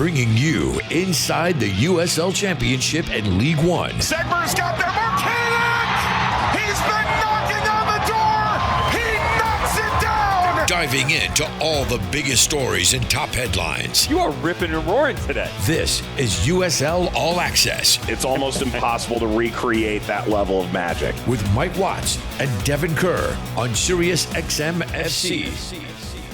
bringing you inside the USL Championship and League One. Segmer's got there, Marquinhos! He's been knocking on the door! He knocks it down! Diving into all the biggest stories and top headlines. You are ripping and roaring today. This is USL All Access. It's almost impossible to recreate that level of magic. With Mike Watts and Devon Kerr on Sirius XM FC.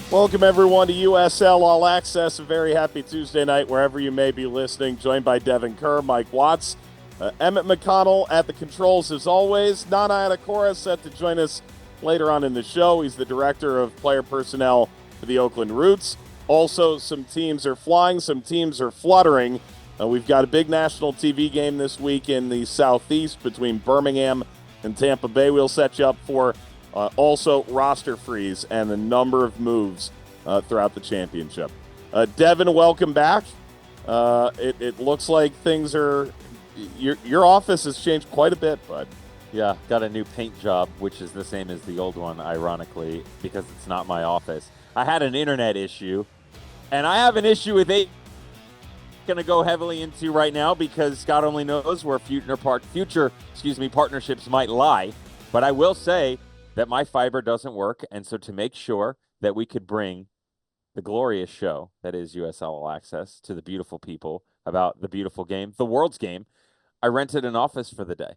Welcome, everyone, to USL All Access. A very happy Tuesday night, wherever you may be listening. Joined by Devon Kerr, Mike Watts, Emmett McConnell at the controls, as always. Nana Attakora set to join us later on in the show. He's the director of player personnel for the Oakland Roots. Also, some teams are flying, some teams are fluttering. We've got a big national TV game this week in the Southeast between Birmingham and Tampa Bay. We'll set you up for also roster freeze and a number of moves throughout the championship. Devon, welcome back. It looks like things are your office has changed quite a bit, bud. Yeah, got a new paint job, which is the same as the old one, ironically, because it's not my office. I had an internet issue, and I have an issue with it. Going to go heavily into right now because God only knows where future partnerships might lie. But I will say that my fiber doesn't work, and so to make sure that we could bring the glorious show that is USL All Access to the beautiful people about the beautiful game, the world's game, I rented an office for the day.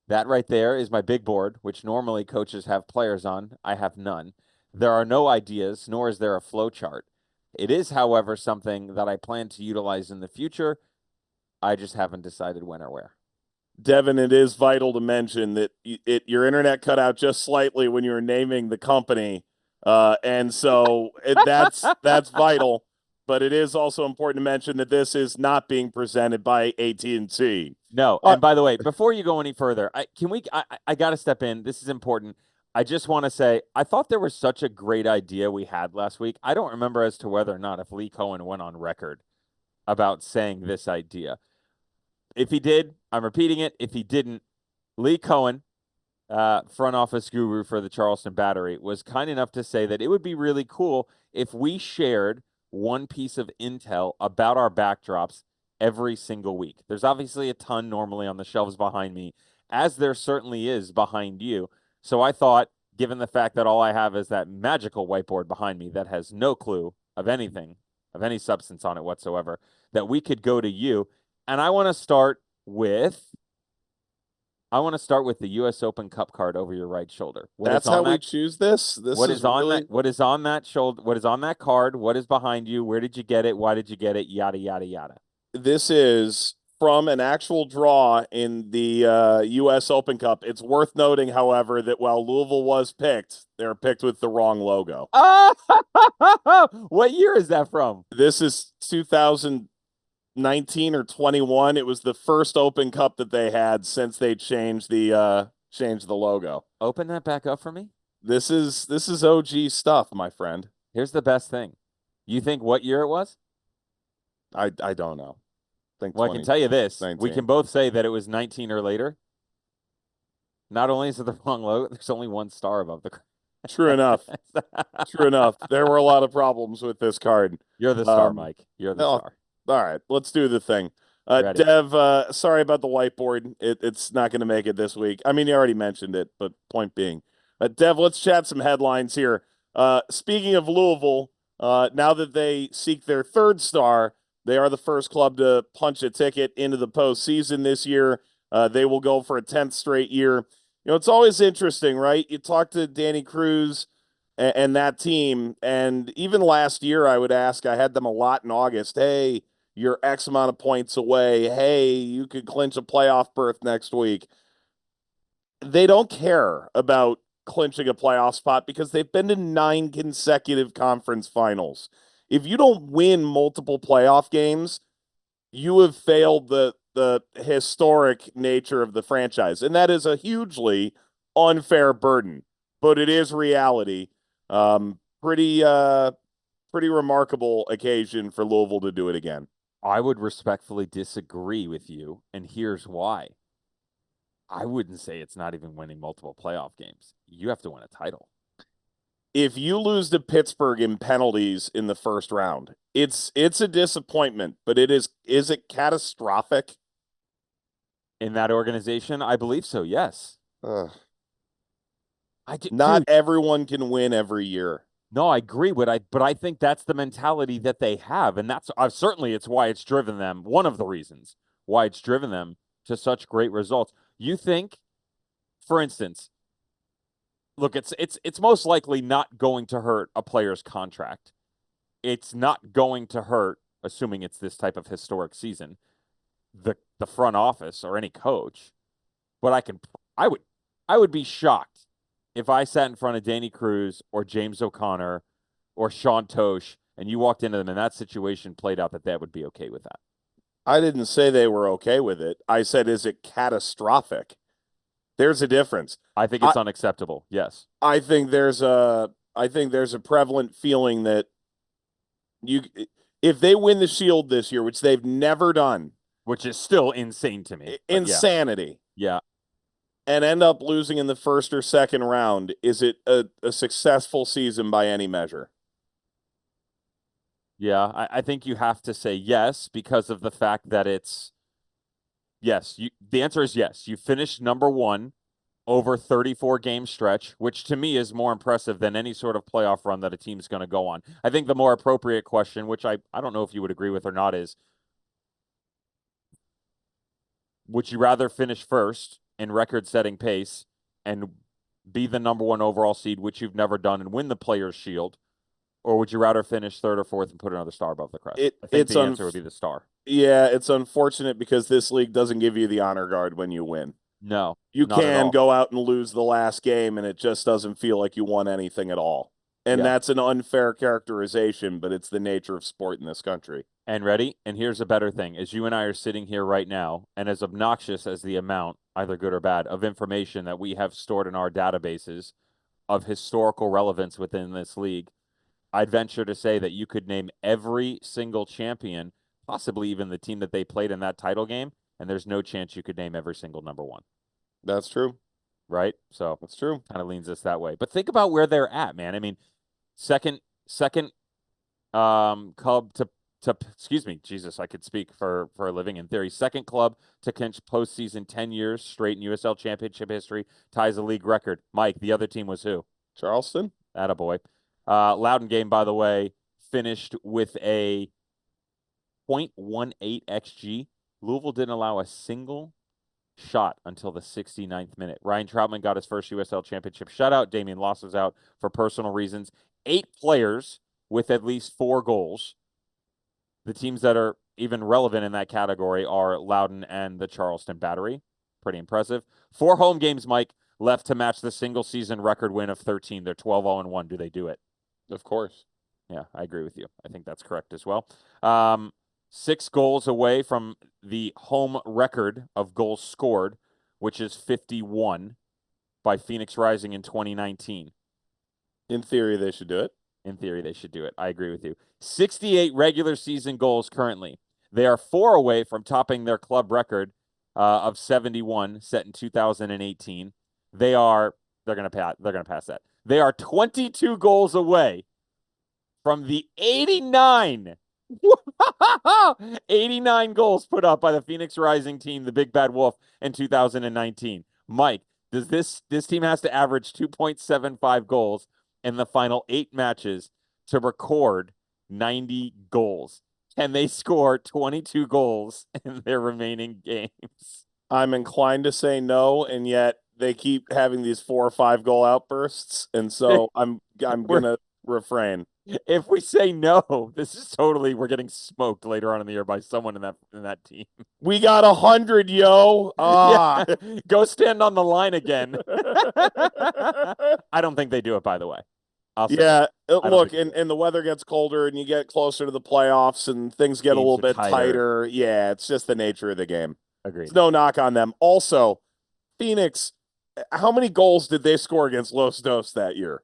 That right there is my big board, which normally coaches have players on. I have none. There are no ideas, nor is there a flow chart. It is, however, something that I plan to utilize in the future. I just haven't decided when or where. Devon, it is vital to mention that your internet cut out just slightly when you were naming the company, and so that's vital. But it is also important to mention that this is not being presented by AT&T. No, and by the way, before you go any further, I got to step in. This is important. I just want to say, I thought there was such a great idea we had last week. I don't remember as to whether or not if Lee Cohen went on record about saying this idea. If he did, I'm repeating it. If he didn't, Lee Cohen, front office guru for the Charleston Battery, was kind enough to say that it would be really cool if we shared one piece of intel about our backdrops every single week. There's obviously a ton normally on the shelves behind me, as there certainly is behind you. So I thought, given the fact that all I have is that magical whiteboard behind me that has no clue of anything, of any substance on it whatsoever, that we could go to you. And I want to start with the U.S. Open Cup card over your right shoulder. That's how we choose this. What is on that shoulder? What is on that card? What is behind you? Where did you get it? Why did you get it? Yada yada yada. This is from an actual draw in the U.S. Open Cup. It's worth noting, however, that while Louisville was picked, they were picked with the wrong logo. What year is that from? This is 2019 or 21. It was the first Open Cup that they had since they changed the logo. Open that back up for me. This is OG stuff, my friend. Here's the best thing. You think what year it was? I don't know. Well, I can tell you this. 19. We can both say that it was 19 or later. Not only is it the wrong logo, there's only one star above the card. True enough. True enough. There were a lot of problems with this card. You're the star, Mike. You're the star. All right, let's do the thing. Dev, sorry about the whiteboard. It's not going to make it this week. I mean, you already mentioned it, but point being. Dev, let's chat some headlines here. Speaking of Louisville, now that they seek their third star, they are the first club to punch a ticket into the postseason this year. They will go for a 10th straight year. You know, it's always interesting, right? You talk to Danny Cruz and that team, and even last year I would ask, I had them a lot in August, hey, you're X amount of points away. Hey, you could clinch a playoff berth next week. They don't care about clinching a playoff spot because they've been to 9 consecutive conference finals. If you don't win multiple playoff games, you have failed the historic nature of the franchise. And that is a hugely unfair burden, but it is reality. Pretty remarkable occasion for Louisville to do it again. I would respectfully disagree with you, and here's why. I wouldn't say it's not even winning multiple playoff games. You have to win a title. if you lose to Pittsburgh in penalties in the first round, it's a disappointment, but is it catastrophic? In that organization, I believe so, yes. Ugh. Dude, everyone can win every year. no, I agree with but I think that's the mentality that they have, and that's certainly it's why it's driven them. One of the reasons why it's driven them to such great results. You think, for instance, look, it's most likely not going to hurt a player's contract. It's not going to hurt, assuming it's this type of historic season, the front office or any coach. But I would be shocked if I sat in front of Danny Cruz or James O'Connor or Sean Tosh and you walked into them and that situation played out that would be okay with that. I didn't say they were okay with it. I said, is it catastrophic? There's a difference. I think it's unacceptable. Yes. I think there's a prevalent feeling that if they win the Shield this year, which they've never done, which is still insane to me. Insanity. Yeah. And end up losing in the first or second round, is it a successful season by any measure? Yeah, I think you have to say yes because of the fact that it's yes. The answer is yes. You finished number 1 over 34 game stretch, which to me is more impressive than any sort of playoff run that a team's going to go on. I think the more appropriate question, which I don't know if you would agree with or not, is would you rather finish first in record-setting pace and be the number 1 overall seed, which you've never done, and win the Players' Shield, or would you rather finish 3rd or 4th and put another star above the crest? I think the answer would be the star. Yeah, it's unfortunate because this league doesn't give you the honor guard when you win. No, you can go out and lose the last game, and it just doesn't feel like you won anything at all. And that's an unfair characterization, but it's the nature of sport in this country. And ready? And here's a better thing. As you and I are sitting here right now, and as obnoxious as the amount, either good or bad, of information that we have stored in our databases of historical relevance within this league, I'd venture to say that you could name every single champion, possibly even the team that they played in that title game, and there's no chance you could name every single number 1. That's true. Right? So that's true. Kind of leans us that way. But think about where they're at, man. I mean, second club to excuse me, Jesus, I could speak for a living in theory. Second club to clinch postseason 10 years straight in USL Championship history, ties a league record. Mike, the other team was who? Charleston. Attaboy. Loudon game, by the way, finished with a 0.18 XG. Louisville didn't allow a single shot until the 69th minute. Ryan Troutman got his first USL Championship shutout. Damian Loss was out for personal reasons. 8 players with at least 4 goals. The teams that are even relevant in that category are Loudon and the Charleston Battery. Pretty impressive. 4 home games, Mike, left to match the single season record win of 13. They're 12-0-1. Do they do it? Of course. Yeah, I agree with you. I think that's correct as well. 6 goals away from the home record of goals scored, which is 51 by Phoenix Rising in 2019. In theory, they should do it. In theory, they should do it. I agree with you. 68 regular season goals currently. They are 4 away from topping their club record of 71 set in 2018. They're going to pass that. They are 22 goals away from the 89 goals put up by the Phoenix Rising team, the Big Bad Wolf, in 2019. Mike, does this team has to average 2.75 goals in the final 8 matches to record 90 goals? Can they score 22 goals in their remaining games? I'm inclined to say no, and yet they keep having these 4 or 5 goal outbursts, and so I'm gonna refrain. If we say no, this is totally we're getting smoked later on in the year by someone in that team. We got 100, yo. Yeah. Go stand on the line again. I don't think they do it, by the way. Look, and the weather gets colder and you get closer to the playoffs and things get a little bit tighter. Yeah, it's just the nature of the game. Agreed. It's no knock on them. Also, Phoenix, how many goals did they score against Los Dos that year?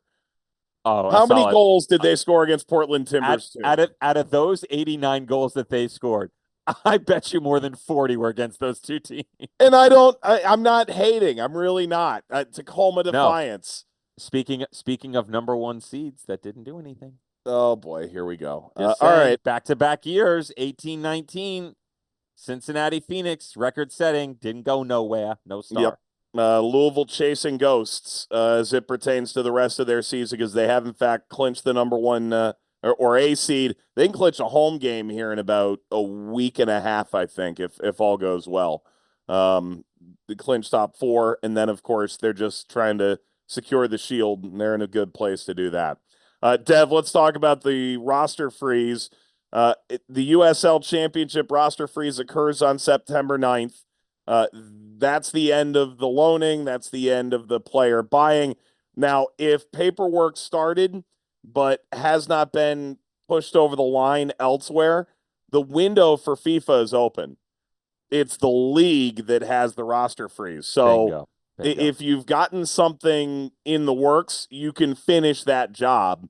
Oh, how many goals did they score against Portland Timbers? Out of those 89 goals that they scored, I bet you more than 40 were against those 2 teams. And I'm not hating. I'm really not. Tacoma Defiance. Speaking of number one seeds that didn't do anything. Oh boy, here we go. All right, back-to-back years, 18-19, Cincinnati Phoenix, record-setting, didn't go nowhere, no star. Yep. Louisville chasing ghosts as it pertains to the rest of their season because they have in fact clinched the number one or a seed. They can clinch a home game here in about a week and a half, I think, if all goes well. The clinch top four, and then of course they're just trying to secure the shield, and they're in a good place to do that. Dev, let's talk about the roster freeze. The USL Championship roster freeze occurs on September 9th. That's the end of the loaning. That's the end of the player buying. Now, if paperwork started but has not been pushed over the line elsewhere, the window for FIFA is open. It's the league that has the roster freeze. So Bingo. If you've gotten something in the works, you can finish that job,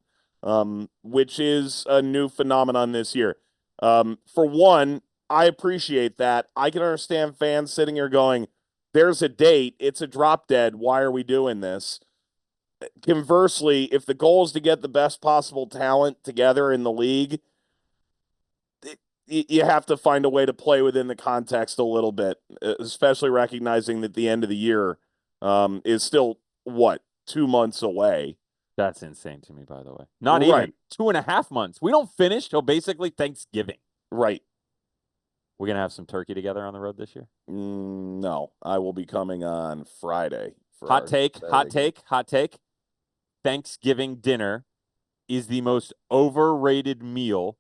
which is a new phenomenon this year. For one, I appreciate that. I can understand fans sitting here going, there's a date, it's a drop dead, why are we doing this? Conversely, if the goal is to get the best possible talent together in the league, you have to find a way to play within the context a little bit, especially recognizing that the end of the year is still, 2 months away. That's insane to me, by the way. Not even 2.5 months. We don't finish till basically Thanksgiving. Right. We're going to have some turkey together on the road this year? No, I will be coming on Friday. Hot take. Thanksgiving dinner is the most overrated meal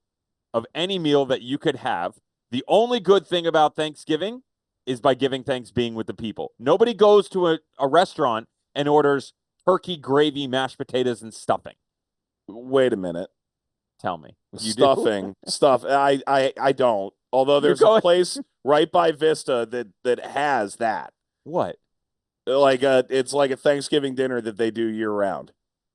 of any meal that you could have. The only good thing about Thanksgiving is by giving thanks being with the people. Nobody goes to a restaurant and orders turkey, gravy, mashed potatoes, and stuffing. Wait a minute. Tell me. You stuffing. I don't. Although there's a place right by Vista that has that. What? It's like a Thanksgiving dinner that they do year round.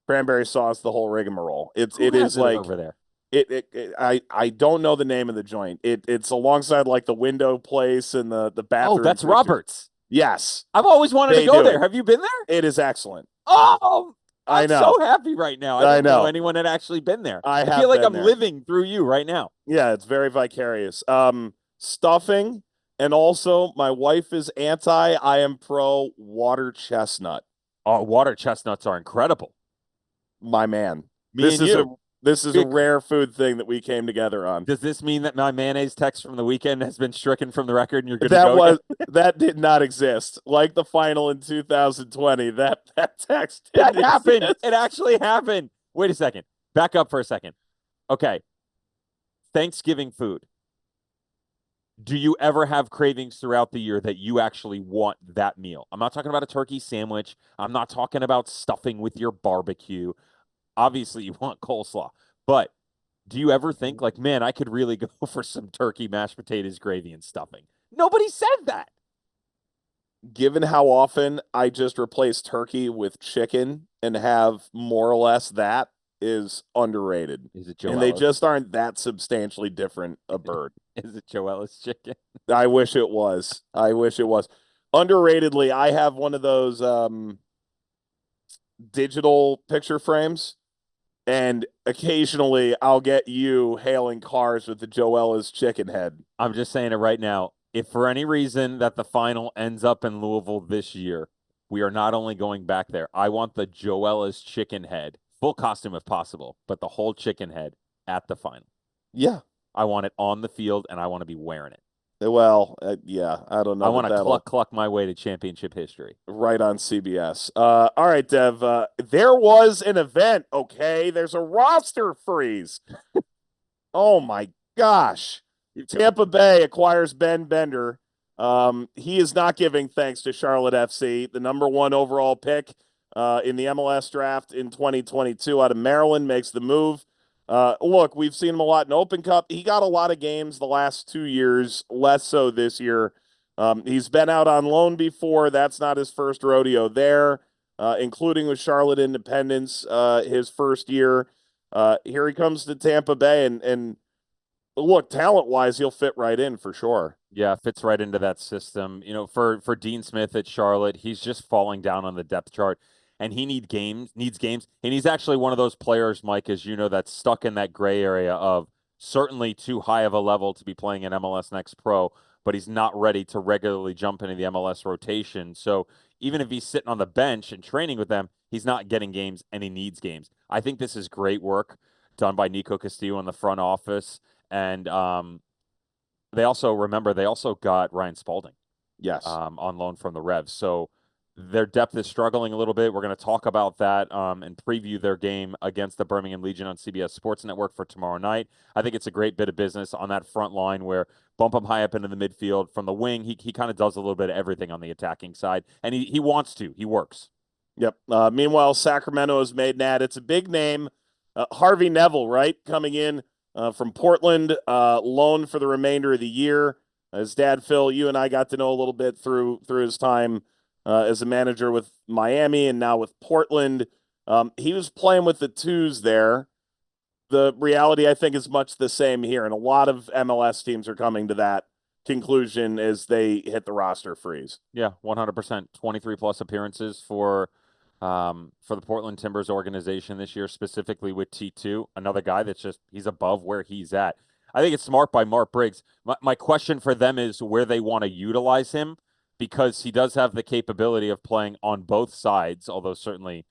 Cranberry sauce, the whole rigmarole. It is like over there. I don't know the name of the joint. It's alongside like the window place and the bathroom. Oh, that's Robert's. Yes. I've always wanted to go there. Have you been there? It is excellent. Oh, I know. I'm so happy right now. I didn't know anyone had actually been there. I feel like I'm living through you right now. Yeah, it's very vicarious. Stuffing, and also my wife is anti. I am pro water chestnut. Oh, water chestnuts are incredible. My man. This is a rare food thing that we came together on. Does this mean that my mayonnaise text from the weekend has been stricken from the record and you're good to go? That did not exist. Like the final in 2020, that text that happened. Exist. It actually happened. Wait a second. Back up for a second. Okay. Thanksgiving food. Do you ever have cravings throughout the year that you actually want that meal? I'm not talking about a turkey sandwich. I'm not talking about stuffing with your barbecue. Obviously, you want coleslaw. But do you ever think, like, man, I could really go for some turkey, mashed potatoes, gravy, and stuffing? Nobody said that. Given how often I just replace turkey with chicken and have more or less that is underrated. Is it Joella's? And they just aren't that substantially different a bird. Is it Joella's chicken? I wish it was. Underratedly, I have one of those digital picture frames. And occasionally I'll get you hailing cars with the Joella's chicken head. I'm just saying it right now. If for any reason that the final ends up in Louisville this year, we are not only going back there. I want the Joella's chicken head, full costume if possible, but the whole chicken head at the final. Yeah. I want it on the field, and I want to be wearing it. Well, yeah, I don't know. I want to cluck my way to championship history. Right on CBS. All right, Dev. There was an event, okay? There's a roster freeze. Oh, my gosh. Tampa Bay acquires Ben Bender. He is not giving thanks to Charlotte FC, the number 1 overall pick in the MLS draft in 2022 out of Maryland, makes the move. Look, we've seen him a lot in Open Cup. He got a lot of games the last 2 years, less so this year. He's been out on loan before. That's not his first rodeo there, including with Charlotte Independence his first year. Here he comes to Tampa Bay, and look, talent-wise, he'll fit right in for sure. Yeah, fits right into that system. You know, for Dean Smith at Charlotte, he's just falling down on the depth chart. and he needs games, and he's actually one of those players, Mike, as you know, that's stuck in that gray area of certainly too high of a level to be playing in MLS Next Pro, but he's not ready to regularly jump into the MLS rotation. So even if he's sitting on the bench and training with them, he's not getting games, and he needs games. I think this is great work done by Nico Castillo in the front office, and they also got Ryan Spalding. Yes. On loan from the Revs. So their depth is struggling a little bit. We're going to talk about that and preview their game against the Birmingham Legion on CBS Sports Network for tomorrow night. I think it's a great bit of business on that front line where bump him high up into the midfield. From the wing, he kind of does a little bit of everything on the attacking side, and he wants to. He works. Yep. Meanwhile, Sacramento has made an ad. It's a big name. Harvey Neville, right, coming in from Portland, loan for the remainder of the year. His dad, Phil, you and I got to know a little bit through his time as a manager with Miami and now with Portland. He was playing with the twos there. The reality, I think, is much the same here, and a lot of MLS teams are coming to that conclusion as they hit the roster freeze. Yeah, 100%. 23-plus appearances for the Portland Timbers organization this year, specifically with T2, another guy that's he's above where he's at. I think it's smart by Mark Briggs. My question for them is where they want to utilize him, because he does have the capability of playing on both sides, although certainly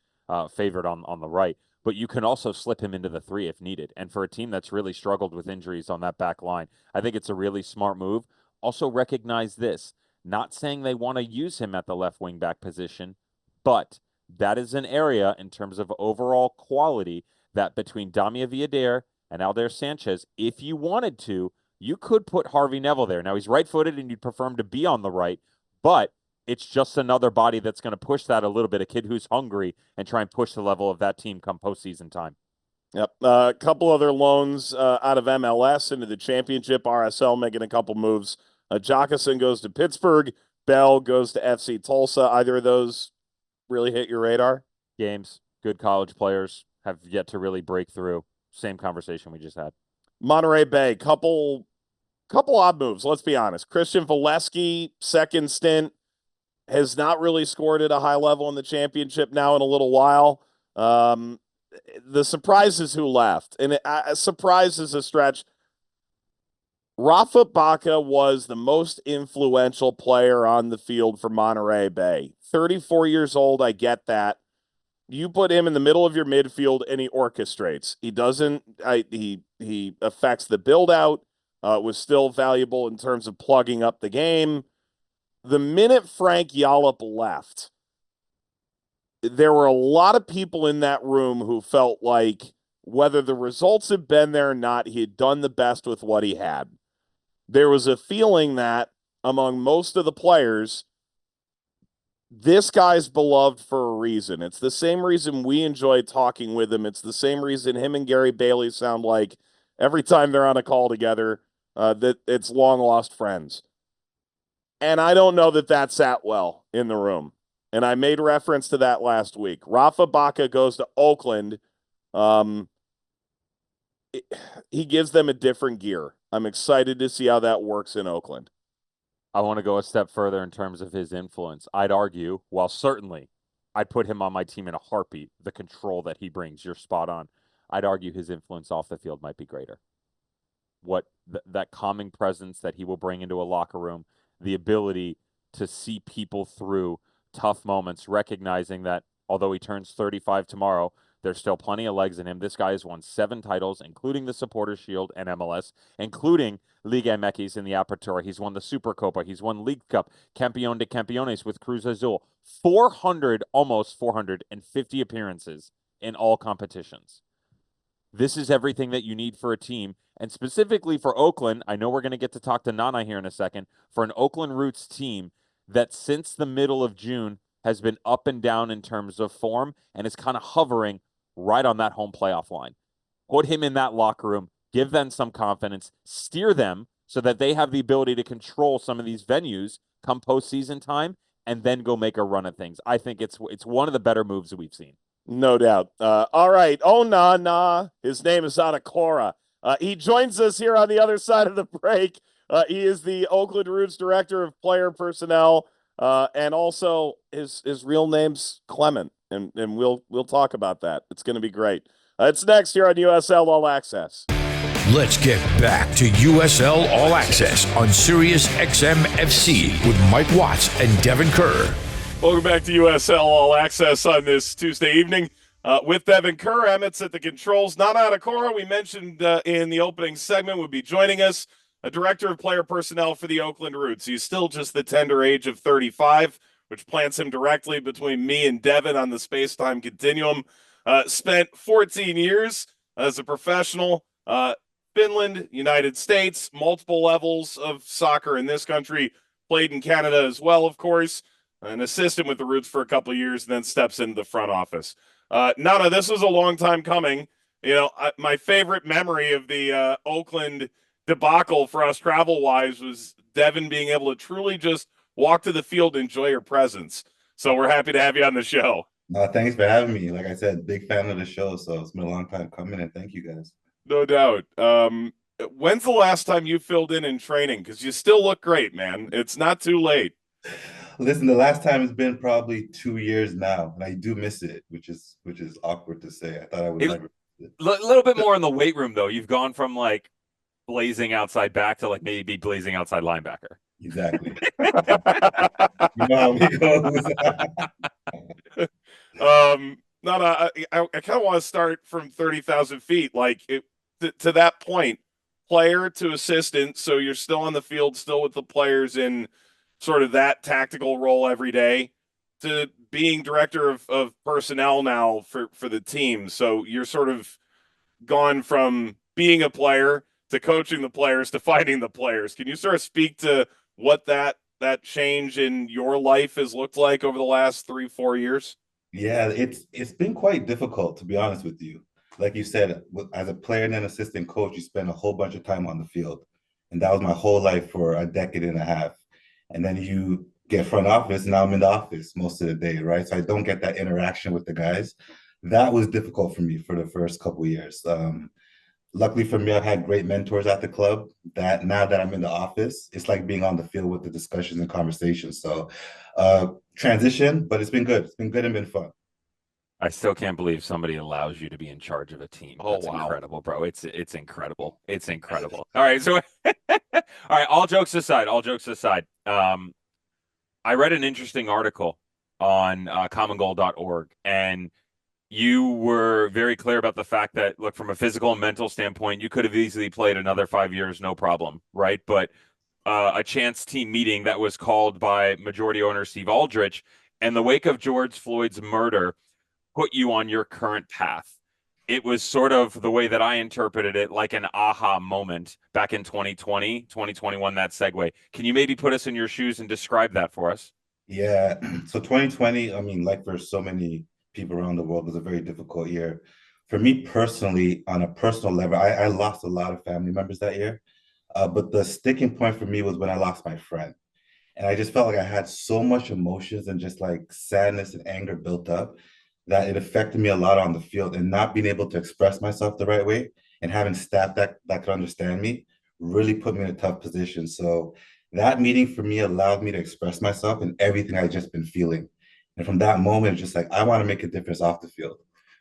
favored on the right. But you can also slip him into the 3 if needed. And for a team that's really struggled with injuries on that back line, I think it's a really smart move. Also recognize this, not saying they want to use him at the left wing back position, but that is an area in terms of overall quality that between Damia Villader and Aldair Sanchez, if you wanted to, you could put Harvey Neville there. Now, he's right-footed, and you'd prefer him to be on the right, but it's just another body that's going to push that a little bit, a kid who's hungry, and try and push the level of that team come postseason time. Yep. A couple other loans out of MLS into the championship. RSL making a couple moves. Jockerson goes to Pittsburgh. Bell goes to FC Tulsa. Either of those really hit your radar? Games, good college players, have yet to really break through. Same conversation we just had. Monterey Bay, couple odd moves, let's be honest. Christian Valesky, second stint, has not really scored at a high level in the championship now in a little while. The surprise is who left, and surprise is a stretch. Rafa Baca was the most influential player on the field for Monterey Bay. 34 years old, I get that. You put him in the middle of your midfield and he orchestrates. He doesn't. He affects the build out. Was still valuable in terms of plugging up the game. The minute Frank Yallop left, there were a lot of people in that room who felt like whether the results had been there or not, he had done the best with what he had. There was a feeling that among most of the players, this guy's beloved for a reason. It's the same reason we enjoy talking with him. It's the same reason him and Gary Bailey sound like every time they're on a call together, that it's long-lost friends. And I don't know that that sat well in the room. And I made reference to that last week. Rafa Baca goes to Oakland. He gives them a different gear. I'm excited to see how that works in Oakland. I want to go a step further in terms of his influence. I'd argue, while certainly I'd put him on my team in a heartbeat, the control that he brings, you're spot on. I'd argue his influence off the field might be greater. That calming presence that he will bring into a locker room, the ability to see people through tough moments, recognizing that although he turns 35 tomorrow, there's still plenty of legs in him. This guy has won 7 titles, including the Supporters Shield and MLS, including Liga MX in the Apertura. He's won the Supercopa. He's won League Cup, Campeón de Campeones with Cruz Azul. Almost 450 appearances in all competitions. This is everything that you need for a team, and specifically for Oakland. I know we're going to get to talk to Nana here in a second. For an Oakland Roots team that since the middle of June has been up and down in terms of form and is kind of hovering right on that home playoff line. Put him in that locker room, give them some confidence, steer them so that they have the ability to control some of these venues come postseason time, and then go make a run at things. I think it's one of the better moves that we've seen. No doubt. All right. Oh, Nana. His name is Attakora. He joins us here on the other side of the break. He is the Oakland Roots Director of Player Personnel, and also his real name's Clement. and we'll talk about that. It's going to be great. It's next here on USL All Access. Let's get back to USL All Access on Sirius XM FC with Mike Watts and Devon Kerr. Welcome back to USL All Access on this Tuesday evening with Devon Kerr. Emmett's at the controls. Nana Attakora, we mentioned in the opening segment, would be joining us, a director of player personnel for the Oakland Roots. He's still just the tender age of 35, which plants him directly between me and Devon on the space-time continuum. Spent 14 years as a professional. Finland, United States, multiple levels of soccer in this country, played in Canada as well, of course, an assistant with the Roots for a couple of years, and then steps into the front office. Nana, this was a long time coming. You know, my favorite memory of the Oakland debacle for us travel-wise was Devon being able to truly just walk to the field and enjoy your presence. So we're happy to have you on the show. Thanks for having me. Like I said, big fan of the show, so it's been a long time coming, and thank you guys. No doubt. When's the last time you filled in training? Because you still look great, man. It's not too late. Listen, the last time has been probably 2 years now, and I do miss it, which is awkward to say. I thought I would never miss it. A little bit more in the weight room, though. You've gone from like blazing outside back to like maybe blazing outside linebacker. Exactly. You know how it goes. I kind of want to start from 30,000 feet, like to that point, player to assistant. So you're still on the field, still with the players in sort of that tactical role every day, to being director of personnel now for the team. So you're sort of gone from being a player to coaching the players to finding the players. Can you sort of speak to what that change in your life has looked like over the last 3-4 years? Yeah, it's been quite difficult, to be honest with you. Like you said, as a player and an assistant coach, you spend a whole bunch of time on the field. And that was my whole life for a decade and a half. And then you get front office, now I'm in the office most of the day, right? So I don't get that interaction with the guys. That was difficult for me for the first couple of years. Luckily for me, I've had great mentors at the club that now that I'm in the office, it's like being on the field with the discussions and conversations. So transition, but it's been good. It's been good and been fun. I still can't believe somebody allows you to be in charge of a team. Oh, That's wow. incredible, bro. It's incredible. It's incredible. All right. So, all right. All jokes aside, I read an interesting article on commongoal.org, and you were very clear about the fact that, look, from a physical and mental standpoint, you could have easily played another 5 years, no problem, right? But a chance team meeting that was called by majority owner Steve Aldrich in the wake of George Floyd's murder put you on your current path. It was sort of the way that I interpreted it, like an aha moment back in 2020, 2021, that segue. Can you maybe put us in your shoes and describe that for us? Yeah. So 2020, I mean, like for so many people around the world, was a very difficult year. For me personally, on a personal level, I lost a lot of family members that year. But the sticking point for me was when I lost my friend. And I just felt like I had so much emotions and just like sadness and anger built up that it affected me a lot on the field, and not being able to express myself the right way and having staff that could understand me really put me in a tough position. So that meeting for me allowed me to express myself and everything I'd just been feeling. And from that moment, it's just like, I want to make a difference off the field.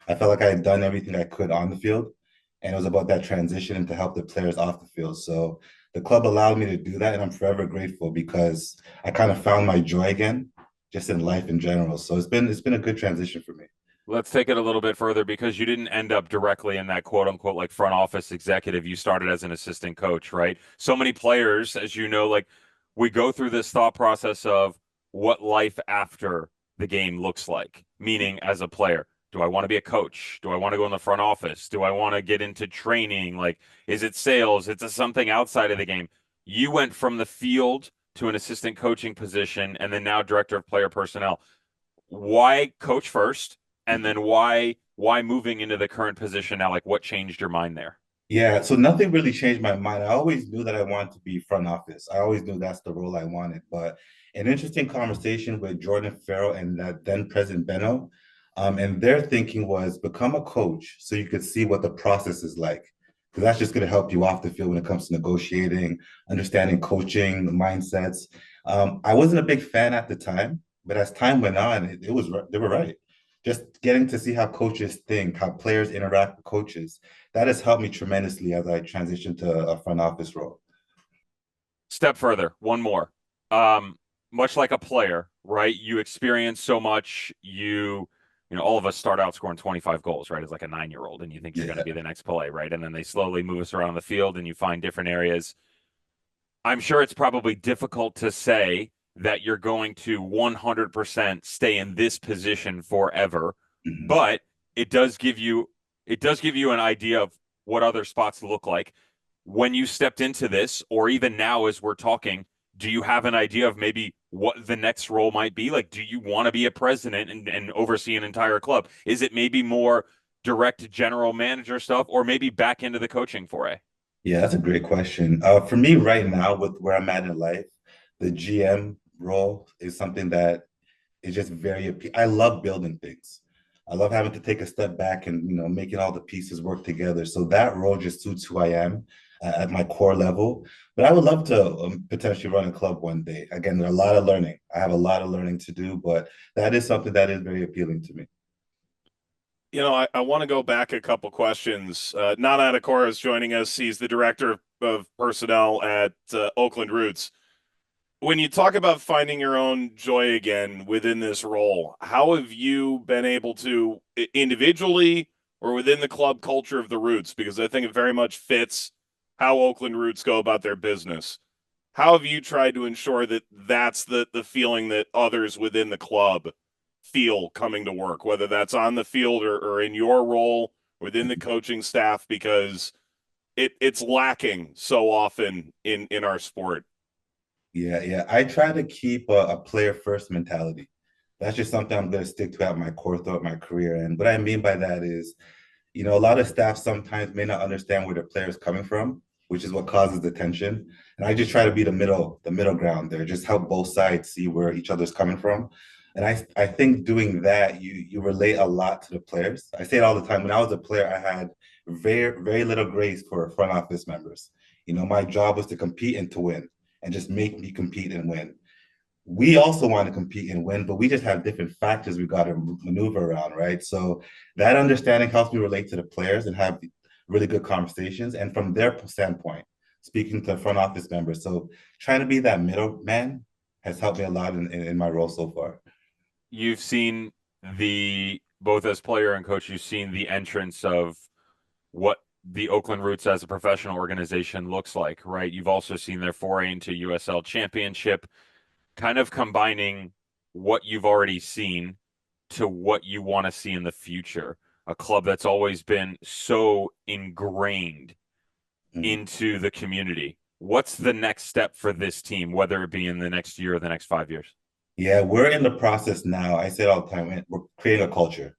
I felt like I had done everything I could on the field, and it was about that transition and to help the players off the field. So the club allowed me to do that, and I'm forever grateful because I kind of found my joy again, just in life in general. So it's been a good transition for me. Let's take it a little bit further, because you didn't end up directly in that quote unquote like front office executive. You started as an assistant coach, right? So many players, as you know, like we go through this thought process of what life after the game looks like, meaning as a player. Do I want to be a coach? Do I want to go in the front office? Do I want to get into training? Like, is it sales? Is it something outside of the game? You went from the field to an assistant coaching position, and then now director of player personnel. Why coach first? And then why moving into the current position now? Like, what changed your mind there? Yeah, so nothing really changed my mind. I always knew that I wanted to be front office. I always knew that's the role I wanted. But an interesting conversation with Jordan Farrell and then President Benno, and their thinking was become a coach so you could see what the process is like. Because that's just going to help you off the field when it comes to negotiating, understanding coaching, the mindsets. I wasn't a big fan at the time, but as time went on, they were right. just getting to see how coaches think, how players interact with coaches, that has helped me tremendously as I transition to a front office role. Step further, one more. Much like a player, right? You experience so much. All of us start out scoring 25 goals, right? As like a 9-year-old, and you think you're going to be the next Pelé, right? And then they slowly move us around the field, and you find different areas. I'm sure it's probably difficult to say that you're going to 100% stay in this position forever, but it does give you an idea of what other spots look like. When you stepped into this, or even now as we're talking, do you have an idea of maybe what the next role might be? Like, do you want to be a president and oversee an entire club? Is it maybe more direct general manager stuff, or maybe back into the coaching foray? Yeah, that's a great question. For me right now, with where I'm at in life, the GM role is something that is just I love building things. I love having to take a step back and, making all the pieces work together. So that role just suits who I am at my core level. But I would love to potentially run a club one day. Again, there's a lot of learning. I have a lot of learning to do, but that is something that is very appealing to me. I want to go back a couple questions. Nana Attakora is joining us. He's the director of personnel at Oakland Roots. When you talk about finding your own joy again within this role, how have you been able to, individually or within the club culture of the Roots, because I think it very much fits how Oakland Roots go about their business. How have you tried to ensure that that's the feeling that others within the club feel coming to work, whether that's on the field or in your role within the coaching staff, because it's lacking so often in our sport? Yeah. I try to keep a player first mentality. That's just something I'm going to stick to at my core throughout my career. And what I mean by that is, a lot of staff sometimes may not understand where their player is coming from, which is what causes the tension. And I just try to be the middle ground there, just help both sides see where each other's coming from. And I think doing that, you relate a lot to the players. I say it all the time. When I was a player, I had very, very little grace for front office members. My job was to compete and to win, and just make me compete and win. We also want to compete and win, but we just have different factors we got to maneuver around, right? So that understanding helps me relate to the players and have really good conversations. And from their standpoint, speaking to front office members. So trying to be that middleman has helped me a lot in my role so far. You've seen both as player and coach, you've seen the entrance of what the Oakland Roots as a professional organization looks like, right? You've also seen their foray into USL Championship, kind of combining what you've already seen to what you want to see in the future. A club that's always been so ingrained into the community. What's the next step for this team, whether it be in the next year or the next 5 years? Yeah, we're in the process now. I say it all the time, we're creating a culture.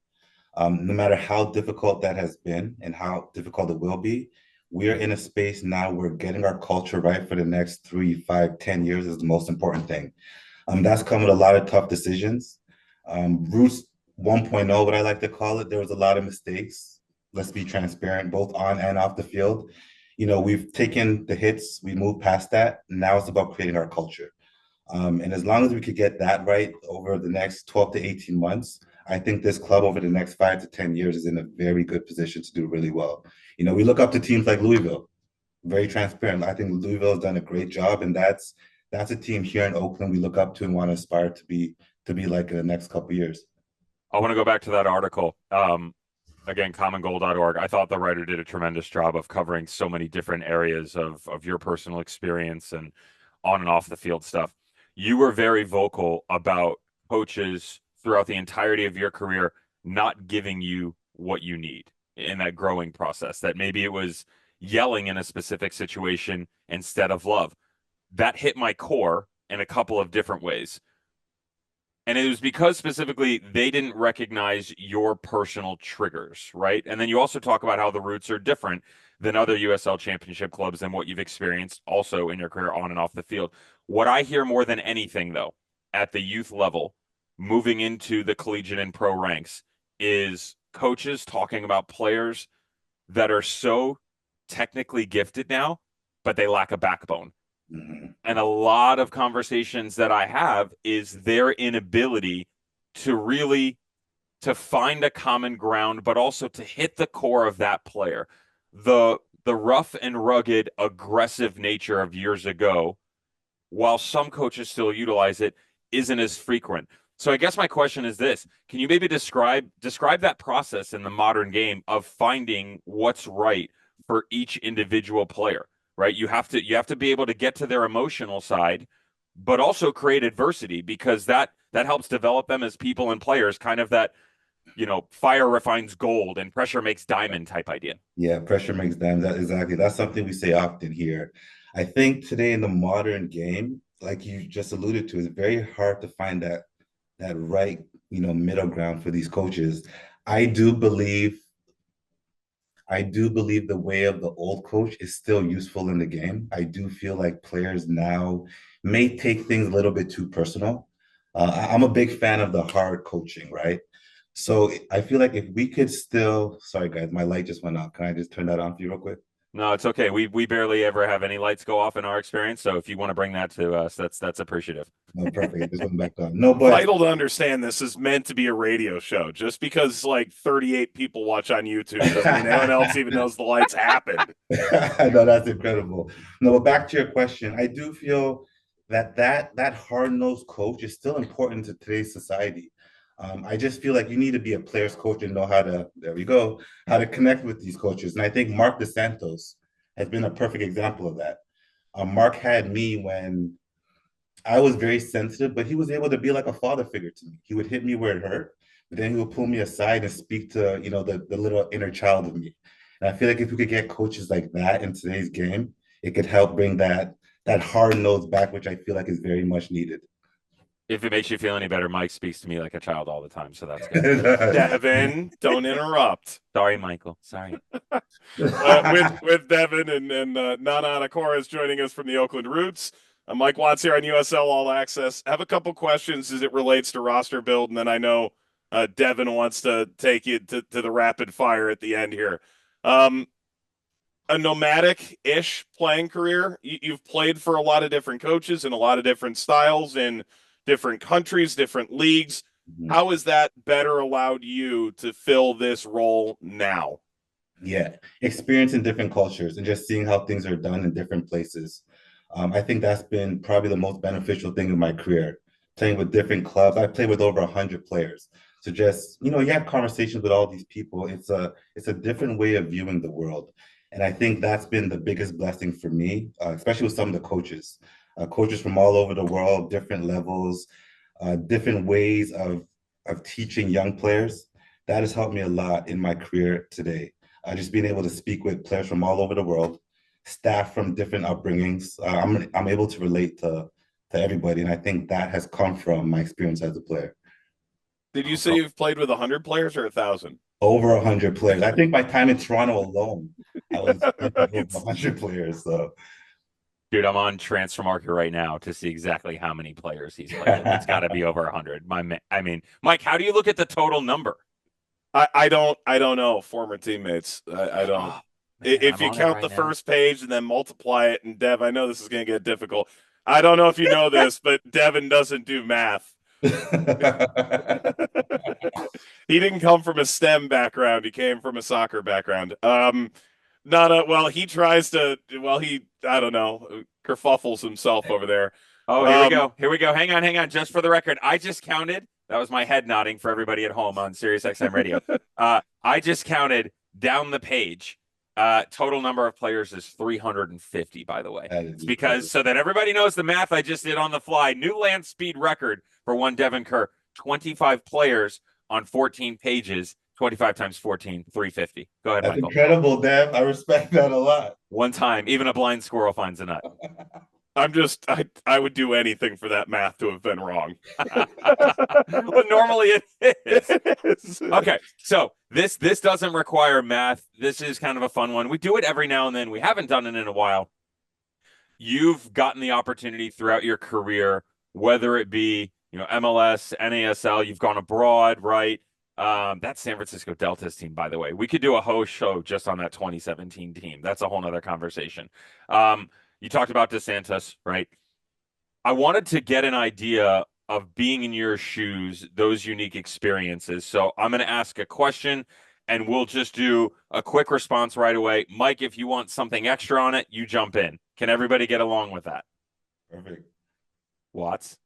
No matter how difficult that has been and how difficult it will be, we're in a space now where getting our culture right for the next 3, 5, 10 years is the most important thing. That's come with a lot of tough decisions. Roots 1.0, what I like to call it, there was a lot of mistakes. Let's be transparent, both on and off the field. We've taken the hits, we moved past that. Now it's about creating our culture. And as long as we could get that right over the next 12 to 18 months, I think this club over the next 5 to 10 years is in a very good position to do really well. We look up to teams like Louisville, very transparent. I think Louisville has done a great job, and that's a team here in Oakland we look up to and want to aspire to be like in the next couple of years. I want to go back to that article. Again, commongoal.org. I thought the writer did a tremendous job of covering so many different areas of your personal experience and on and off the field stuff. You were very vocal about coaches throughout the entirety of your career not giving you what you need in that growing process, that maybe it was yelling in a specific situation instead of love. That hit my core in a couple of different ways. And it was because specifically they didn't recognize your personal triggers, right? And then you also talk about how the Roots are different than other USL Championship clubs and what you've experienced also in your career on and off the field. What I hear more than anything, though, at the youth level, moving into the collegiate and pro ranks, is coaches talking about players that are so technically gifted now, but they lack a backbone. And a lot of conversations that I have is their inability to really to find a common ground, but also to hit the core of that player. The rough and rugged, aggressive nature of years ago, while some coaches still utilize it, isn't as frequent. So I guess my question is this: can you maybe describe that process in the modern game of finding what's right for each individual player? Right, you have to be able to get to their emotional side, but also create adversity, because that helps develop them as people and players. Kind of that, fire refines gold and pressure makes diamond type idea. Yeah, pressure makes diamonds. Exactly. That's something we say often here. I think today in the modern game, like you just alluded to, it's very hard to find that right, middle ground for these coaches. I do believe the way of the old coach is still useful in the game. I do feel like players now may take things a little bit too personal. I'm a big fan of the hard coaching, right? So I feel like if we could still, sorry guys, my light just went off. Can I just turn that on for you real quick? No, it's okay. We barely ever have any lights go off in our experience. So if you want to bring that to us, that's appreciative. No, perfect. This went back on. No, but vital to understand this is meant to be a radio show. Just because like 38 people watch on YouTube doesn't mean anyone else even knows the lights happened. No, that's incredible. No, but back to your question, I do feel that hard-nosed coach is still important to today's society. I just feel like you need to be a player's coach and know how to connect with these coaches. And I think Mark DeSantos has been a perfect example of that. Mark had me when I was very sensitive, but he was able to be like a father figure to me. He would hit me where it hurt, but then he would pull me aside and speak to, the little inner child of me. And I feel like if we could get coaches like that in today's game, it could help bring that hard nose back, which I feel like is very much needed. If it makes you feel any better, Mike speaks to me like a child all the time, so that's good. Devin, don't interrupt. Sorry, Michael. Sorry. With Devin and Nana Attakora is joining us from the Oakland Roots. I'm Mike Watts here on USL All Access. I have a couple questions as it relates to roster build, and then I know Devin wants to take you to the rapid fire at the end here. A nomadic-ish playing career. You've played for a lot of different coaches and a lot of different styles in different countries, different leagues. Mm-hmm. How has that better allowed you to fill this role now? Yeah, experience in different cultures and just seeing how things are done in different places. I think that's been probably the most beneficial thing in my career, playing with different clubs. I played with over 100 players. So just, you have conversations with all these people. It's a different way of viewing the world. And I think that's been the biggest blessing for me, especially with some of the coaches. Coaches from all over the world, different levels, different ways of teaching young players. That has helped me a lot in my career today. Just being able to speak with players from all over the world, staff from different upbringings. I'm able to relate to everybody, and I think that has come from my experience as a player. Did you say you've played with 100 players or 1,000? Over 100 players. I think my time in Toronto alone, I was over 100 players. So. Dude, I'm on Transfer Market right now to see exactly how many players he's played with. It's got to be over 100. Mike, how do you look at the total number? I don't know. Former teammates. I don't. If you count the first page and then multiply it, and Dev, I know this is going to get difficult. I don't know if you know this, but Devin doesn't do math. He didn't come from a STEM background. He came from a soccer background. He tries to, I don't know, kerfuffles himself over there. Oh, here we go. Hang on. Just for the record, I just counted. That was my head nodding for everybody at home on Sirius XM Radio. I just counted down the page. Total number of players is 350, by the way. It's because, so that everybody knows the math I just did on the fly, new land speed record for one Devon Kerr, 25 players on 14 pages. 25 times 14, 350. Go ahead, That's Michael. Incredible, Dev. I respect that a lot. One time, even a blind squirrel finds a nut. I would do anything for that math to have been wrong. Well, normally it is. Okay, so this doesn't require math. This is kind of a fun one. We do it every now and then. We haven't done it in a while. You've gotten the opportunity throughout your career, whether it be MLS, NASL, you've gone abroad, right? That's San Francisco Deltas team, by the way. We could do a whole show just on that 2017 team. That's a whole nother conversation. You talked about DeSantis, right? I wanted to get an idea of being in your shoes, those unique experiences. So I'm going to ask a question and we'll just do a quick response right away. Mike, if you want something extra on it, you jump in. Can everybody get along with that? Perfect. Watts?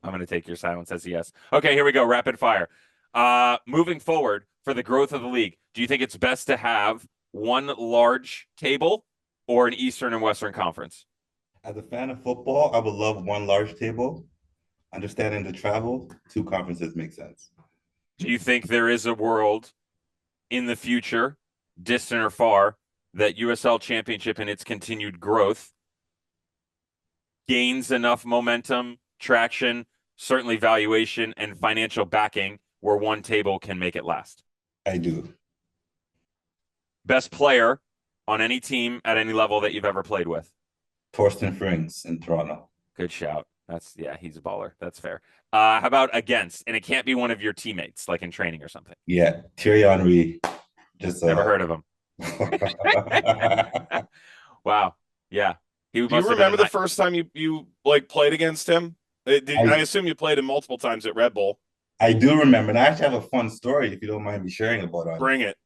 I'm going to take your silence as a yes. Okay, here we go. Rapid fire. Moving forward for the growth of the league, do you think it's best to have one large table or an Eastern and Western Conference? As a fan of football, I would love one large table. Understanding the travel, two conferences make sense. Do you think there is a world in the future, distant or far, that USL Championship and its continued growth gains enough momentum, traction, certainly valuation, and financial backing where one table can make it last? I do. Best player on any team at any level that you've ever played with? Torsten Frings in Toronto. Good shout. He's a baller. That's fair. How about against? And it can't be one of your teammates, like in training or something. Yeah, Thierry Henry. Just never heard of him. Wow. Yeah. Do you remember the first time you like played against him? I assume you played him multiple times at Red Bull. I do remember, and I actually have a fun story if you don't mind me sharing about it. Bring it.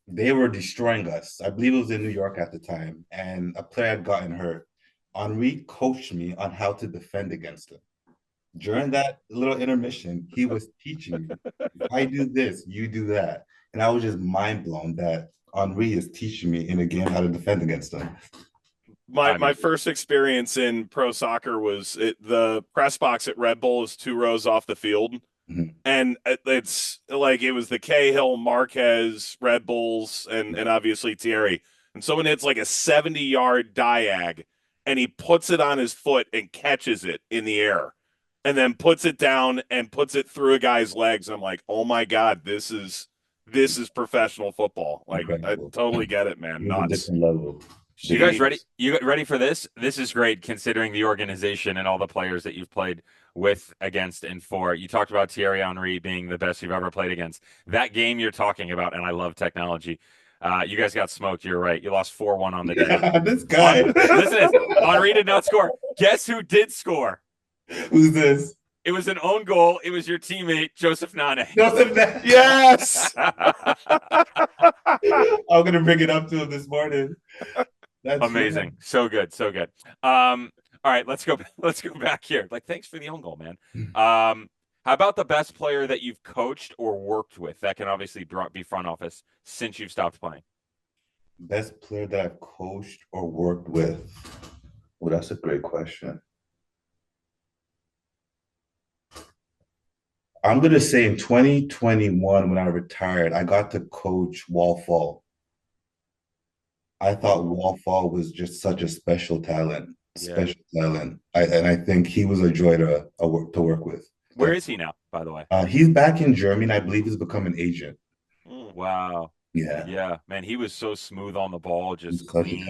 They were destroying us. I believe it was in New York at the time, and a player had gotten hurt. Henry coached me on how to defend against him. During that little intermission, he was teaching me, if I do this, you do that. And I was just mind blown that Henry is teaching me in a game how to defend against him. My first experience in pro soccer was the press box at Red Bull is 2 rows off the field. Mm-hmm. And it's like it was the Cahill, Marquez, Red Bulls, and obviously Thierry. And someone hits like a 70-yard diag, and he puts it on his foot and catches it in the air, and then puts it down and puts it through a guy's legs. I'm like, oh my God, this is professional football. Like, incredible. I totally get it, man. Nuts. Different level. You guys ready? You ready for this? This is great considering the organization and all the players that you've played with, against, and for. You talked about Thierry Henry being the best you've ever played against. That game you're talking about, and I love technology. You guys got smoked. You're right. You lost 4-1 on the day. This guy. Listen to this. Henry did not score. Guess who did score? Who's this? It was an own goal. It was your teammate, Joseph Nana. Yes. I'm going to bring it up to him this morning. That's amazing. Right. So good. So good. All right, let's go back here. Like, thanks for the own goal, man. How about the best player that you've coached or worked with? That can obviously be front office since you've stopped playing. Best player that I've coached or worked with? Well, that's a great question. I'm going to say in 2021, when I retired, I got to coach Wallfall. I thought Wallfall was just such a special talent. And I think he was a joy to work with. Where is he now, by the way? He's back in Germany. I believe he's become an agent. Wow. Yeah, man, he was so smooth on the ball, just clean.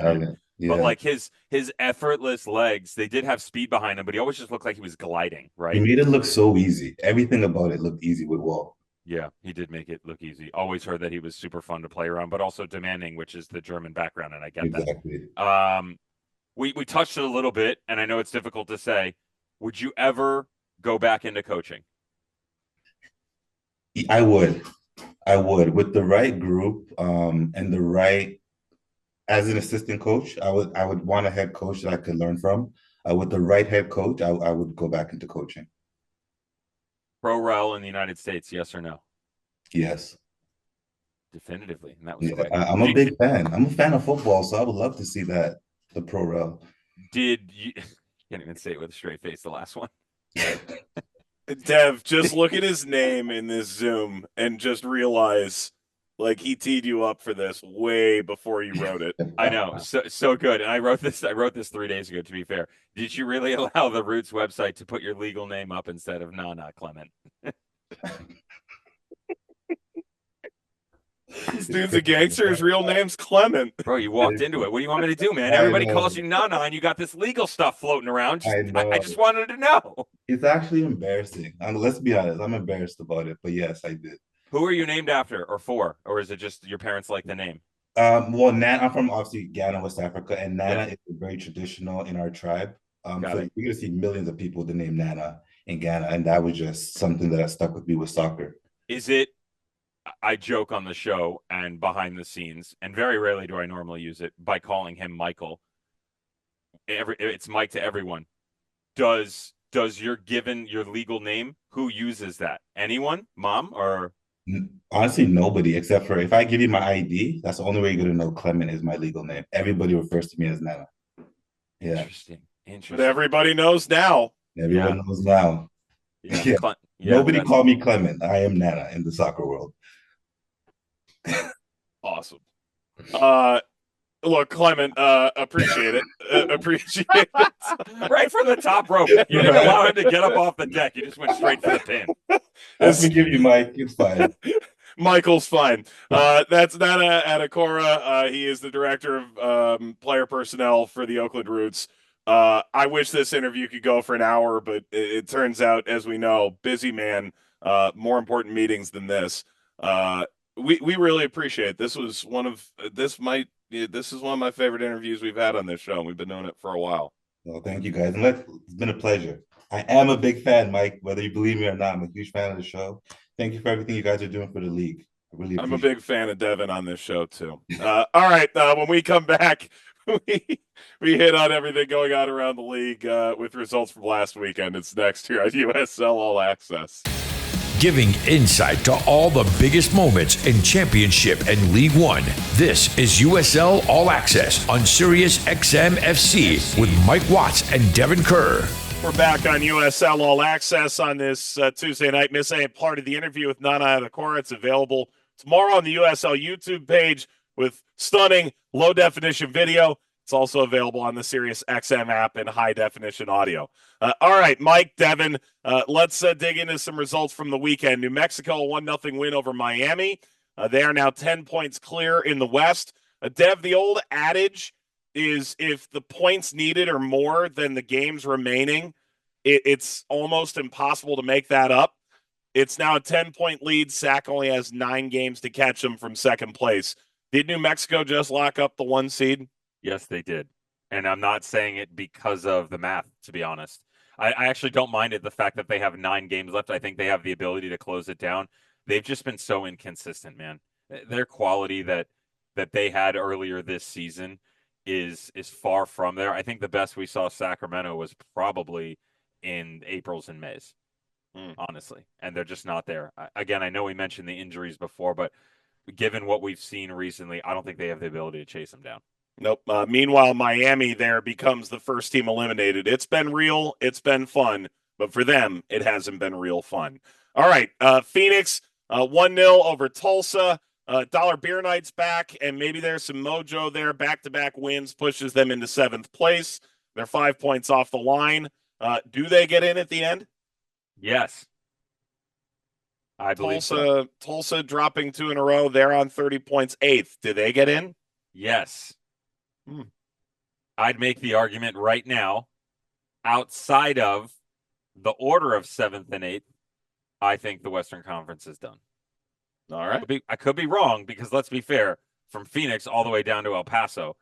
Yeah. But like his effortless legs, they did have speed behind him, but he always just looked like he was gliding, right? He made it look so easy. Everything about it looked easy with Wall. Yeah, he did make it look easy. Always heard that he was super fun to play around, but also demanding, which is the German background, and I get that. We touched it a little bit, and I know it's difficult to say. Would you ever go back into coaching? I would. With the right group and the right, as an assistant coach, I would want a head coach that I could learn from. With the right head coach, I would go back into coaching. Pro rel in the United States, yes or no? Yes. Definitively. And that was I'm a big fan. I'm a fan of football, so I would love to see that, the pro rel. Did you can't even say it with a straight face, the last one. Dev, just look at his name in this Zoom and just realize, like, he teed you up for this way before you wrote it. I know, so good. And I wrote this 3 days ago, to be fair. Did you really allow the Roots website to put your legal name up instead of Nana Clement? This dude's a gangster. His real name's Clement. Bro, you walked into it. What do you want me to do, man? Everybody calls you Nana, and you got this legal stuff floating around. I just wanted to know. It's actually embarrassing. Let's be honest. I'm embarrassed about it, but yes, I did. Who are you named after or for? Or is it just your parents like the name? Well, Nana, I'm from obviously Ghana, West Africa, and Nana is very traditional in our tribe. So you're going to see millions of people with the name Nana in Ghana, and that was just something that stuck with me with soccer. Is it? I joke on the show and behind the scenes, and very rarely do I normally use it, by calling him Michael. It's Mike to everyone. Does your legal name, who uses that? Anyone? Mom or? Honestly, nobody, except for if I give you my ID, that's the only way you're going to know Clement is my legal name. Everybody refers to me as Nana. Yeah. Interesting. But everybody knows now. Everyone knows now. Yeah. Nobody call me Clement. I am Nana in the soccer world. Awesome. Look, Clement, appreciate it. Appreciate it. Right from the top rope. You didn't allow him to get up off the deck. You just went straight for the pin. Let me give you Mike. It's fine. Michael's fine. That's Nana Attakora. He is the director of player personnel for the Oakland Roots. I wish this interview could go for an hour, but it turns out, as we know, busy man, more important meetings than this. We really appreciate it. This is one of my favorite interviews we've had on this show, and we've been doing it for a while. Well, thank you guys. It's been a pleasure. I am a big fan, Mike, whether you believe me or not. I'm a huge fan of the show. Thank you for everything you guys are doing for the league. I'm a big fan of Devin on this show too. All right, when we come back, we hit on everything going on around the league with results from last weekend. It's next here on USL All Access. Giving insight to all the biggest moments in Championship and League One. This is USL All Access on Sirius XM FC with Mike Watts and Devon Kerr. We're back on USL All Access on this Tuesday night. Miss a part of the interview with Nana Attakora. It's available tomorrow on the USL YouTube page with stunning low-definition video. It's also available on the Sirius XM app in high-definition audio. All right, Mike, Devin, let's dig into some results from the weekend. New Mexico, a 1-0 win over Miami. They are now 10 points clear in the West. Dev, the old adage is if the points needed are more than the games remaining, it's almost impossible to make that up. It's now a 10-point lead. SAC only has 9 games to catch them from second place. Did New Mexico just lock up the 1 seed? Yes, they did. And I'm not saying it because of the math, to be honest. I actually don't mind it, the fact that they have 9 games left. I think they have the ability to close it down. They've just been so inconsistent, man. Their quality that they had earlier this season is far from there. I think the best we saw Sacramento was probably in April's and May's, honestly. And they're just not there. Again, I know we mentioned the injuries before, but given what we've seen recently, I don't think they have the ability to chase them down. Nope. Meanwhile, Miami there becomes the first team eliminated. It's been real. It's been fun. But for them, it hasn't been real fun. All right. Phoenix, 1-0 over Tulsa. Dollar Beer Night's back, and maybe there's some mojo there. Back-to-back wins pushes them into 7th place. They're 5 points off the line. Do they get in at the end? Yes. I believe so. Tulsa dropping 2 in a row. They're on 30 points, 8th. Do they get in? Yes. I'd make the argument right now, outside of the order of 7th and 8th, I think the Western Conference is done. All right. I could be wrong, because let's be fair, from Phoenix all the way down to El Paso,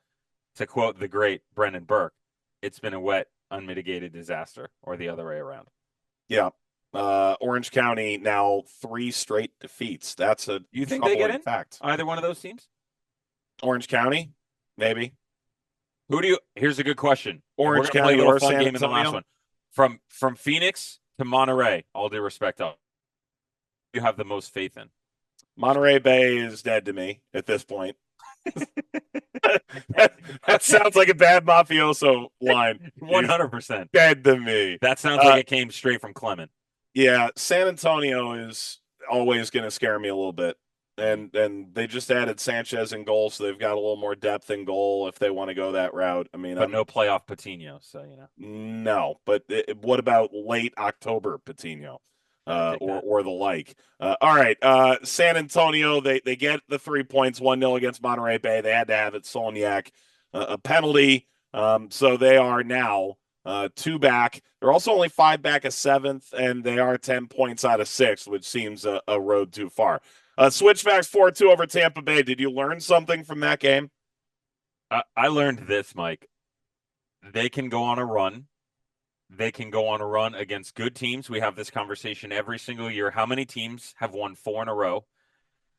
to quote the great Brendan Burke, it's been a wet, unmitigated disaster, or the other way around. Yeah. Orange County now 3 straight defeats. That's a you think they get in? Fact. Either one of those teams? Orange County, maybe. Here's a good question. Orange County play a or little fun San game in the last one. From Phoenix to Monterey, all due respect, you have the most faith in. Monterey Bay is dead to me at this point. that sounds like a bad mafioso line. 100%. Dead to me. That sounds like it came straight from Clement. Yeah, San Antonio is always going to scare me a little bit. And they just added Sanchez in goal, so they've got a little more depth in goal if they want to go that route. I mean, but no playoff Patino, so you know. No, but what about late October Patino, or the like? All right, San Antonio, they get the 3 points, 1-0 against Monterey Bay. They had to have it. Solniak, a penalty, so they are now 2 back. They're also only 5 back of 7th, and they are 10 points out of 6th, which seems a road too far. Switchbacks 4-2 over Tampa Bay. Did you learn something from that game? I learned this, Mike. They can go on a run they can go on a run against good teams. We have this conversation every single year. How many teams have won 4 in a row?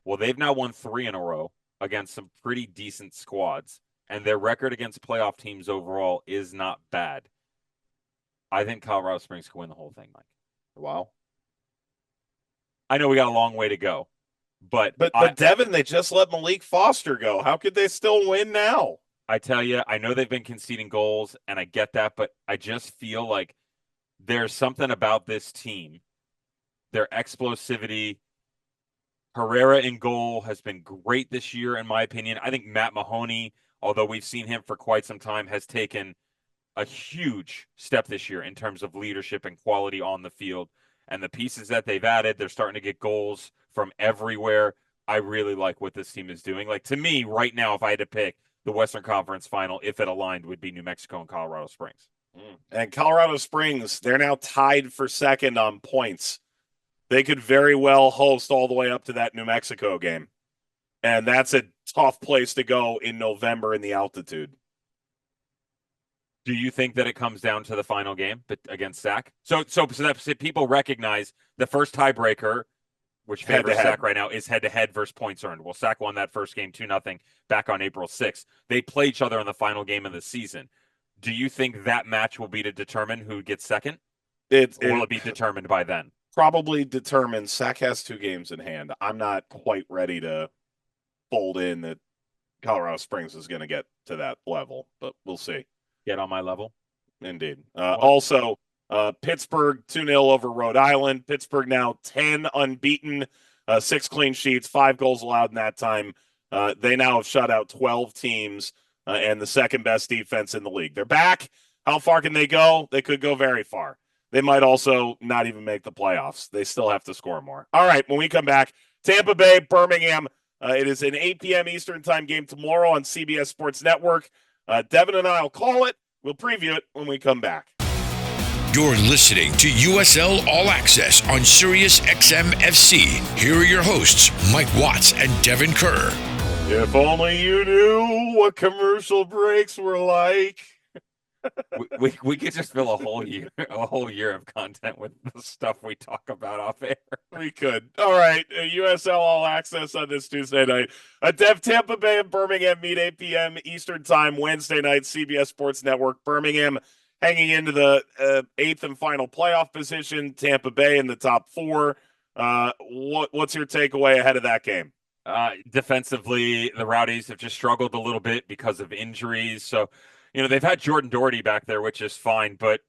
Well, they've now won 3 in a row against some pretty decent squads, and their record against playoff teams overall is not bad. I think Colorado Springs can win the whole thing, Mike. Wow. I know we got a long way to go, but Devin, they just let Malik Foster go. How could they still win now? I tell you, I know they've been conceding goals, and I get that, but I just feel like there's something about this team. Their explosivity. Herrera in goal has been great this year, in my opinion. I think Matt Mahoney, although we've seen him for quite some time, has taken a huge step this year in terms of leadership and quality on the field. And the pieces that they've added, they're starting to get goals from everywhere. I really like what this team is doing. Like, to me, right now, if I had to pick the Western Conference final, if it aligned, would be New Mexico and Colorado Springs. And Colorado Springs, they're now tied for second on points. They could very well host all the way up to that New Mexico game. And that's a tough place to go in November in the altitude. Do you think that it comes down to the final game against SAC? So that people recognize the first tiebreaker, which favors SAC right now, is head-to-head versus points earned. Well, SAC won that first game 2-0 back on April 6th. They play each other in the final game of the season. Do you think that match will be to determine who gets second? Or will it be determined by then? Probably determined. SAC has 2 games in hand. I'm not quite ready to fold in that Colorado Springs is going to get to that level, but we'll see. Get on my level? Indeed. Also, Pittsburgh 2-0 over Rhode Island. Pittsburgh now 10 unbeaten, 6 clean sheets, 5 goals allowed in that time. They now have shut out 12 teams and the second best defense in the league. They're back. How far can they go? They could go very far. They might also not even make the playoffs. They still have to score more. All right, when we come back, Tampa Bay, Birmingham. It is an 8 p.m. Eastern time game tomorrow on CBS Sports Network. Devin and I will call it. We'll preview it when we come back. You're listening to USL All Access on Sirius XM FC. Here are your hosts, Mike Watts and Devon Kerr. If only you knew what commercial breaks were like. we could just fill a whole year of content with the stuff we talk about off air. We could. All right, USL All Access on this Tuesday night. Tampa Bay and Birmingham meet 8 p.m. Eastern Time Wednesday night. CBS Sports Network. Birmingham hanging into the 8th and final playoff position. Tampa Bay in the top 4. What's your takeaway ahead of that game? Defensively, the Rowdies have just struggled a little bit because of injuries. So, they've had Jordan Doherty back there, which is fine, but,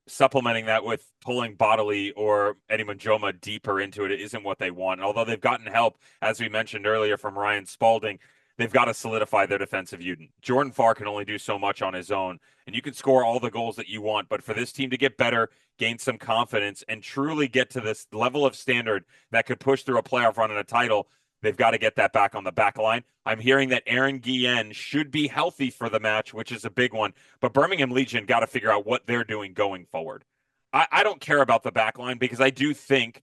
supplementing that with pulling Bodily or Eddie Manjoma deeper into it isn't what they want. And although they've gotten help, as we mentioned earlier, from Ryan Spalding, they've got to solidify their defensive unit. Jordan Farr can only do so much on his own, and you can score all the goals that you want, but for this team to get better, gain some confidence, and truly get to this level of standard that could push through a playoff run and a title, they've got to get that back on the back line. I'm hearing that Aaron Guillen should be healthy for the match, which is a big one. But Birmingham Legion got to figure out what they're doing going forward. I don't care about the back line because I do think,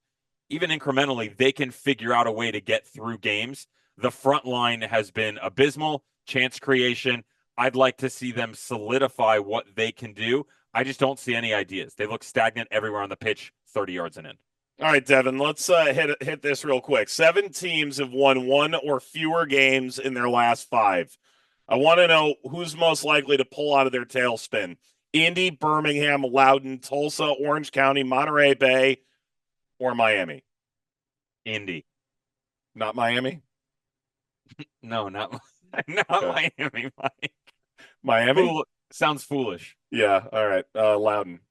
even incrementally, they can figure out a way to get through games. The front line has been abysmal, chance creation. I'd like to see them solidify what they can do. I just don't see any ideas. They look stagnant everywhere on the pitch, 30 yards and in. All right, Devin, let's hit this real quick. 7 teams have won 1 or fewer games in their last 5. I want to know who's most likely to pull out of their tailspin. Indy, Birmingham, Loudoun, Tulsa, Orange County, Monterey Bay, or Miami? Indy. Not Miami? No, not Miami, Mike. Miami? Sounds foolish. Yeah, all right. Loudoun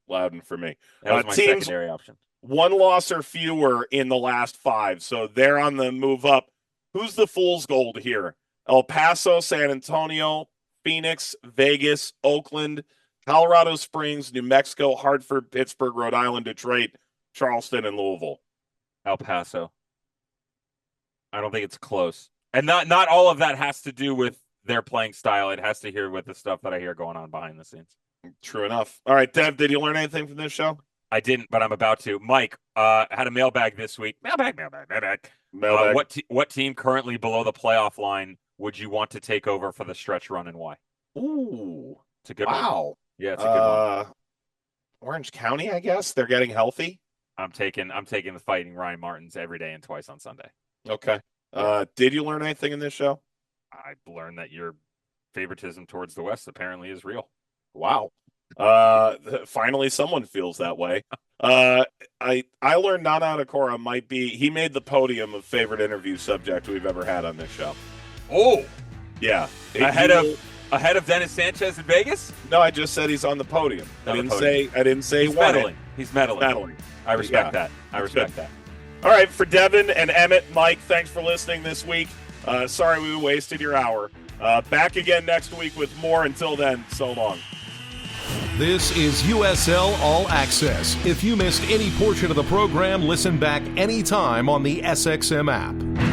for me. That was my secondary option. 1 loss or fewer in the last 5, so they're on the move up. Who's the fool's gold here? El Paso, San Antonio, Phoenix, Vegas, Oakland, Colorado Springs, New Mexico, Hartford, Pittsburgh, Rhode Island, Detroit, Charleston, and Louisville. El Paso. I don't think it's close. And not all of that has to do with their playing style. It has to hear with the stuff that I hear going on behind the scenes. True enough. All right, Dev, did you learn anything from this show? I didn't, but I'm about to. Mike, had a mailbag this week. Mailbag. What team currently below the playoff line would you want to take over for the stretch run and why? Ooh. It's a good one. Wow. Yeah, it's a good one. Orange County, I guess. They're getting healthy. I'm taking the Fighting Ryan Martins every day and twice on Sunday. Okay. Did you learn anything in this show? I learned that your favoritism towards the West apparently is real. Wow. Finally someone feels that way. I learned Nana Attakora he made the podium of favorite interview subject we've ever had on this show. Oh, yeah. Ahead of Dennis Sanchez in Vegas? No, I just said he's on the podium. I didn't say he's meddling. He's meddling. I respect that. All right, for Devin and Emmett, Mike, thanks for listening this week. Sorry we wasted your hour. Back again next week with more. Until then, so long. This is USL All Access. If you missed any portion of the program, listen back anytime on the SXM app.